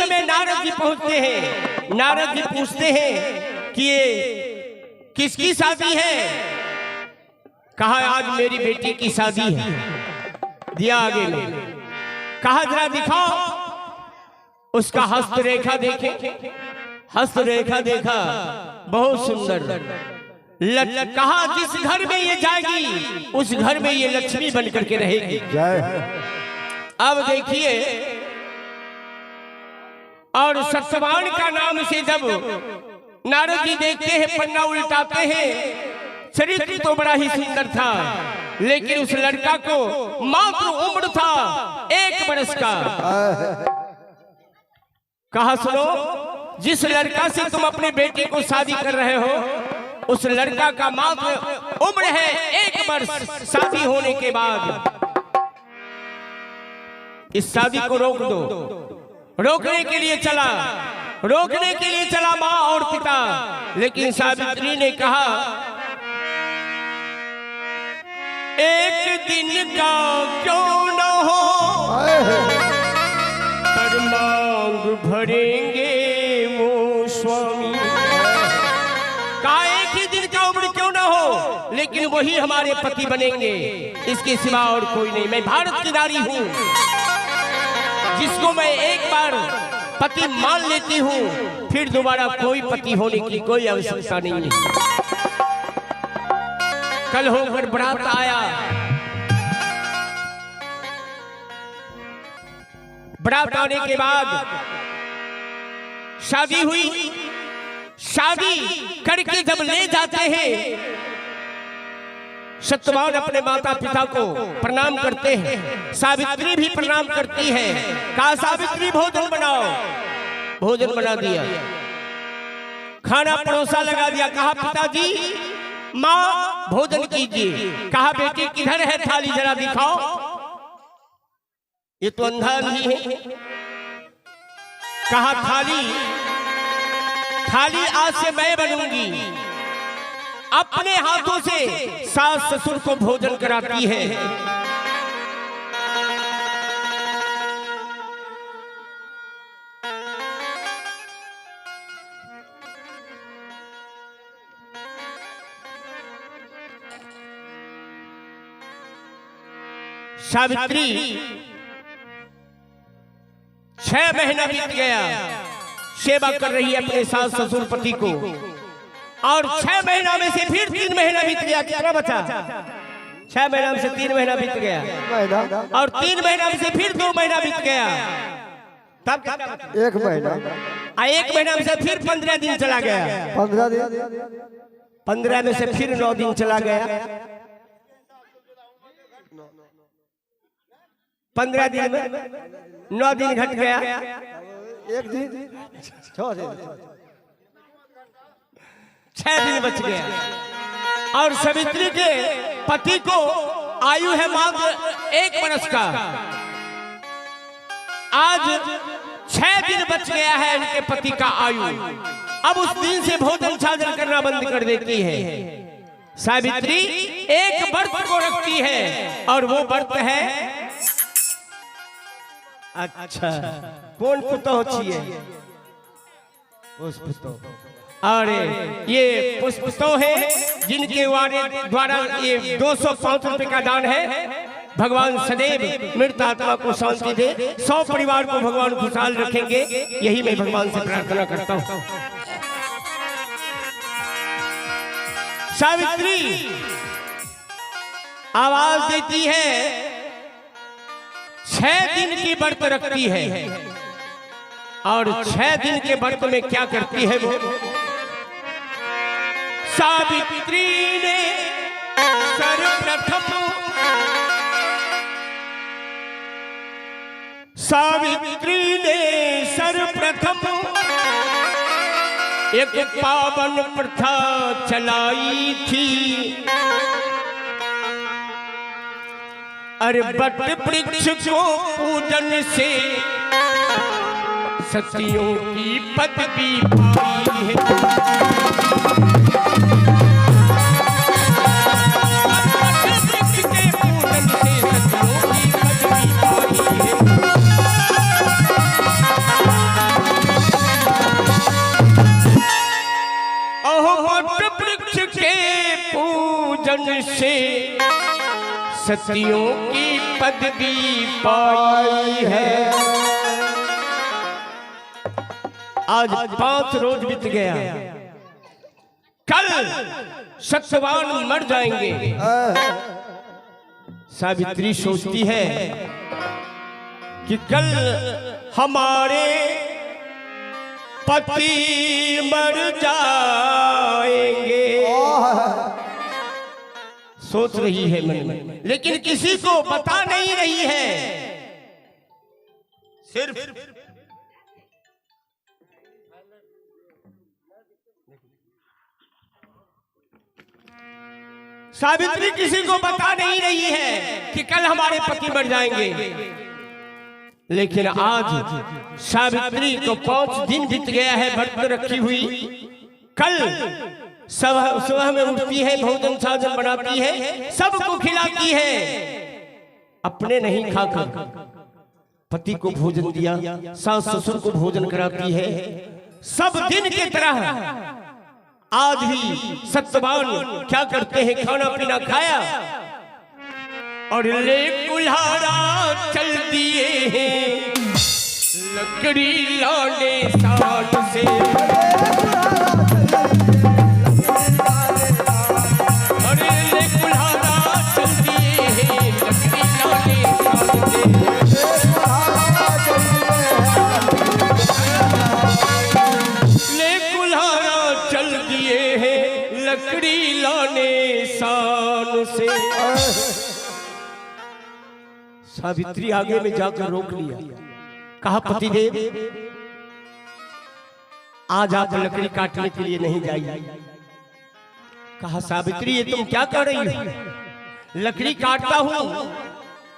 समय नारद जी पहुंचते हैं। नारद जी पूछते हैं कि ये किसकी शादी है? कहा आज मेरी बेटी की शादी है। दिया आगे में, कहा जरा दिखाओ। उसका हस्तरेखा देखे, हस्तरेखा देखा, बहुत सुंदर। कहा जिस घर में ये जाएगी उस घर में ये लक्ष्मी बनकर के रहेगी। अब देखिए, और सत्यवान का नाम से जब नारद जी देखते हैं, पन्ना उल्टाते हैं, चरित्र तो बड़ा ही सुंदर था, लेकिन उस लड़का को मात्र उम्र था 1 वर्ष का। कहा सुनो, जिस लड़का से तुम अपने बेटी को शादी कर रहे हो उस लड़का का मात्र उम्र है 1 वर्ष। शादी होने के बाद इस शादी को रोक दो। रोकने के लिए चला, रोकने के लिए चला माँ और पिता, लेकिन सावित्री ने कहा एक दिन का क्यों न हो पर मांग भरेंगे वो स्वामी। कहा एक ही दिन का उम्र क्यों न हो, लेकिन वही हमारे पति बनेंगे, इसके सिवा और कोई नहीं। मैं भारत की नारी हूँ, जिसको मैं एक बार पति मान लेती हूँ, फिर दोबारा कोई पति होने की कोई आवश्यकता नहीं है। कल होकर बारात आया, बारात आने के बाद शादी हुई। शादी करके जब ले जाते हैं, सत्यवान अपने माता पिता को प्रणाम करते हैं, सावित्री भी प्रणाम करती है। कहा सावित्री भोजन बनाओ। भोजन बना दिया, खाना परोसा लगा दिया। कहा पिताजी माँ भोजन कीजिए। कहा बेटी किधर है थाली, जरा दिखाओ। ये तो अंधा नहीं है। कहा थाली, थाली आज से मैं बनूंगी। अपने हाथों से सास ससुर को भोजन कराती है। सावित्री 6 महीना बीत गया, सेवा कर रही है अपने सास ससुर पति को। और 6 महीना में से फिर 3 महीना बीत गया। क्या बचा? 6 महीना में से 3 महीना बीत गया, और 3 महीना में से फिर 2 महीना बीत गया। तब 1 महीना, 1 महीना में से फिर 15 दिन चला गया। 15 दिन, 15 में से फिर 9 दिन चला गया। 15 दिन में 9 दिन घट गया। 1 दिन, 6 दिन, 6 दिन बच गया। और सावित्री के पति को आयु है मात्र 1 वर्ष का। आज 6 दिन बच गया है इनके पति का आयु। अब उस दिन से भोजन साजन करना बंद कर देती है। सावित्री एक व्रत को रखती है, और वो व्रत है, अच्छा कौन पुतौ छिए? और ये पुष्पतो है जिनके द्वारा ये 205 रुपए का दान है। भगवान सदैव मृत आत्मा को शांति दे, 100 परिवार को भगवान खुशहाल रखेंगे, यही मैं भगवान से प्रार्थना करता हूँ। सावित्री आवाज देती है, 6 दिन की व्रत रखती है, और 6 दिन के व्रत में क्या करती है वो? सावित्री ने सर्वप्रथम, सावित्री ने सर्वप्रथम एक पावन प्रथा चलाई थी। अरे बट वृक्ष को पूजन से सतियों की पदवी पाई है। से सतियों की पदवी पाई है। आज 5 रोज बीत गया, कल सत्यवान मर जाएंगे। सावित्री सोचती है कि कल हमारे पति मर जाएंगे। सोच रही है मन में, लेकिन किसी को बता नहीं रही है। सिर्फ सावित्री किसी को बता नहीं रही है कि कल हमारे पति मर जाएंगे। लेकिन आज सावित्री को 5 दिन बीत गया है व्रत रखी हुई। कल सुबह में उठती है, भोजन साजन बनाती है, सबको खिलाती है, अपने नहीं खाकर पति को भोजन दिया, सास ससुर को भोजन कराती है। सब दिन की तरह आज भी सत्यवान क्या करते हैं, खाना पीना खाया और ले कुल्हाड़ा चल दिए हैं, लकड़ी लाने साथ से। अरे ले कुल्हाड़ा चल दिए हैं, लकड़ी लाने साथ से। ले कुल्हाड़ा चल दिए हैं, लकड़ी लाने शान से। सावित्री आगे में जाकर रोक लिया, कहा पतिदेव आज आप लकड़ी काटने के लिए नहीं जाइए। कहा सावित्री ये तुम क्या कर रही हो? लकड़ी काटता हूँ,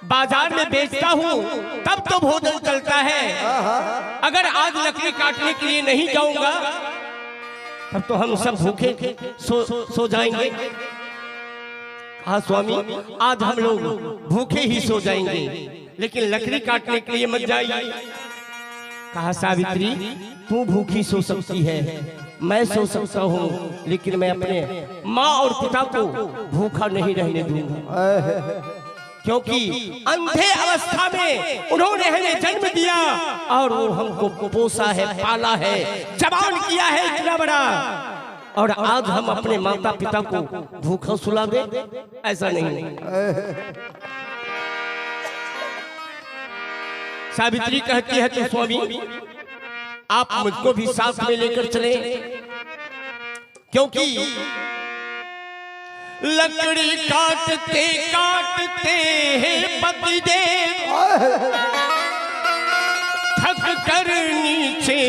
बाजार में बेचता हूँ, तब तो भोजन चलता है। अगर आज लकड़ी काटने के लिए नहीं जाऊंगा तब तो हम सब भूखे सो जाएंगे। कहा स्वामी आज हम लोग भूखे ही सो जाएंगे, लेकिन लकड़ी काटने के लिए मत जाइए। कहा सावित्री तू भूखी सो सकती है, मैं सो सकता हूँ, लेकिन मैं अपने माँ और पिता को भूखा नहीं रहने दूंगा। क्योंकि अंधे अवस्था में उन्होंने हमें जन्म दिया और वो हमको पोसा है, पाला है, जवान किया है इतना बड़ा, और आज हम अपने माता पिता को भूखा सुला दे, ऐसा नहीं। सावित्री कहती है तो स्वामी आप मुझको भी साथ में लेकर चले, क्योंकि लकड़ी काटते काटते हैं पतिदेव थक कर नीचे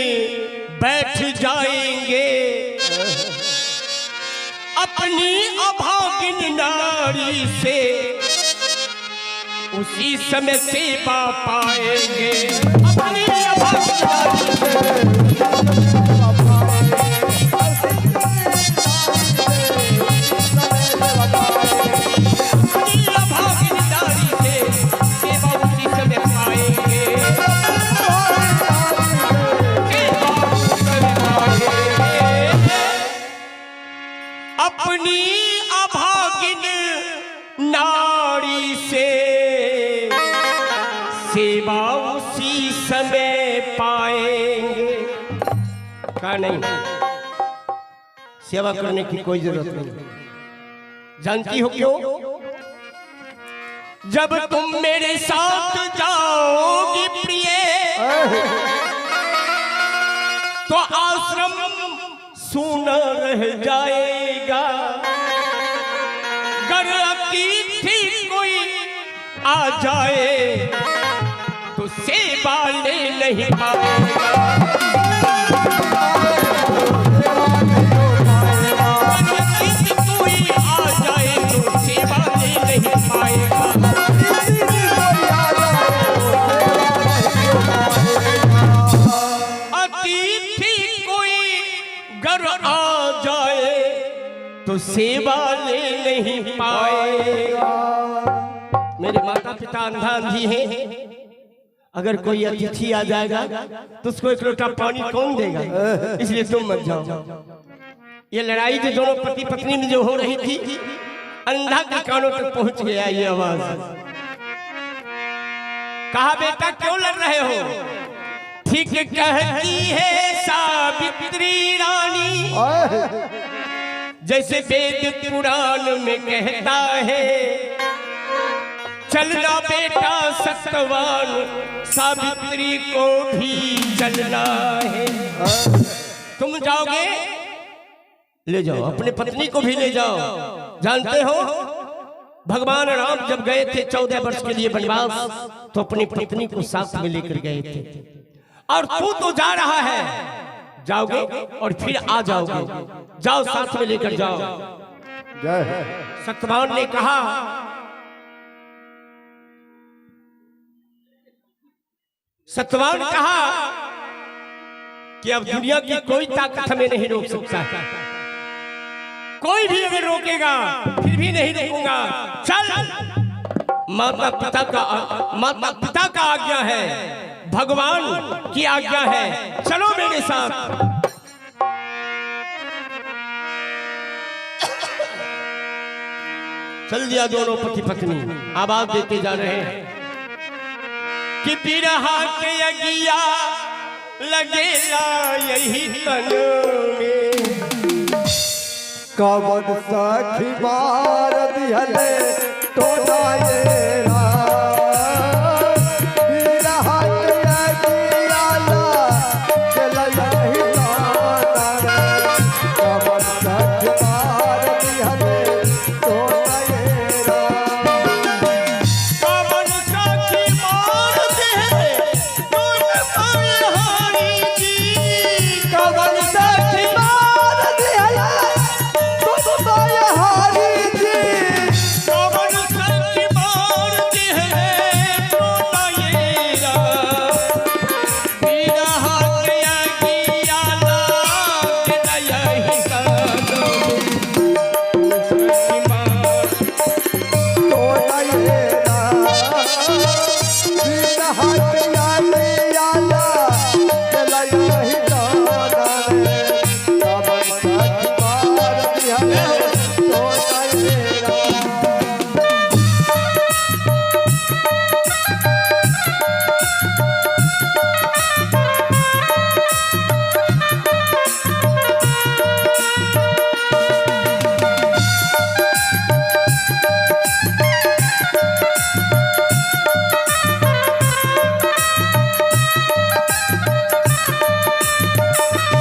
बैठ जाएंगे, अपनी अभागिन नारी से उसी समय सेवा पाएंगे। अपनी अभागिन नारी से अपनी अभागिन नारी से सेवा उसी समय पाएंगे। कहा नहीं, सेवा करने की कोई जरूरत नहीं। जानती हो क्यों? जब तुम मेरे साथ जाओगी प्रिय तो आश्रम सूना रह जाएगा, गर अतिथि कोई आ जाए तो सेवा ले नहीं पाएगा। अतिथि कोई आ जाए तो सेवा ले नहीं पाएगा। आ जाए तो सेवा ले नहीं पाएगा। मेरे माता पिता अंधा अंधी हैं, अगर कोई अतिथि आ जाएगा तो उसको 1 लोटा पानी कौन देगा? इसलिए तुम मत जाओ। ये लड़ाई जो दोनों पति पत्नी में जो हो रही थी, अंधा के कानों तक पहुंच गया ये आवाज। कहा बेटा क्यों लड़ रहे हो? ठीक कहती है सावित्री रानी, जैसे वेद पुराण में कहता है, चलना बेटा सत्यवान, सावित्री को भी चलना है। तुम जाओगे, ले जाओ अपने पत्नी को भी ले जाओ। जानते हो भगवान राम जब गए थे 14 वर्ष के लिए वनवास, तो अपनी पत्नी को साथ में लेकर गए थे। और तू तो जा रहा है, जाओगे और फिर आ जाओगे, जाओ साथ में लेकर जाओ। सत्यवान ने कहा, सत्यवान ने कहा कि अब दुनिया की कोई ताकत हमें नहीं रोक सकता। कोई भी अगर रोकेगा फिर भी नहीं रोकूंगा। चल, माता पिता का आज्ञा है, भगवान की आज्ञा है, चलो मेरे साथ। चल दिया दोनों पति पत्नी, आवाज देते जा रहे हैं कि बिरहा के अगिया लगेला यही तन में, कवन सखी मार दिहले तो ये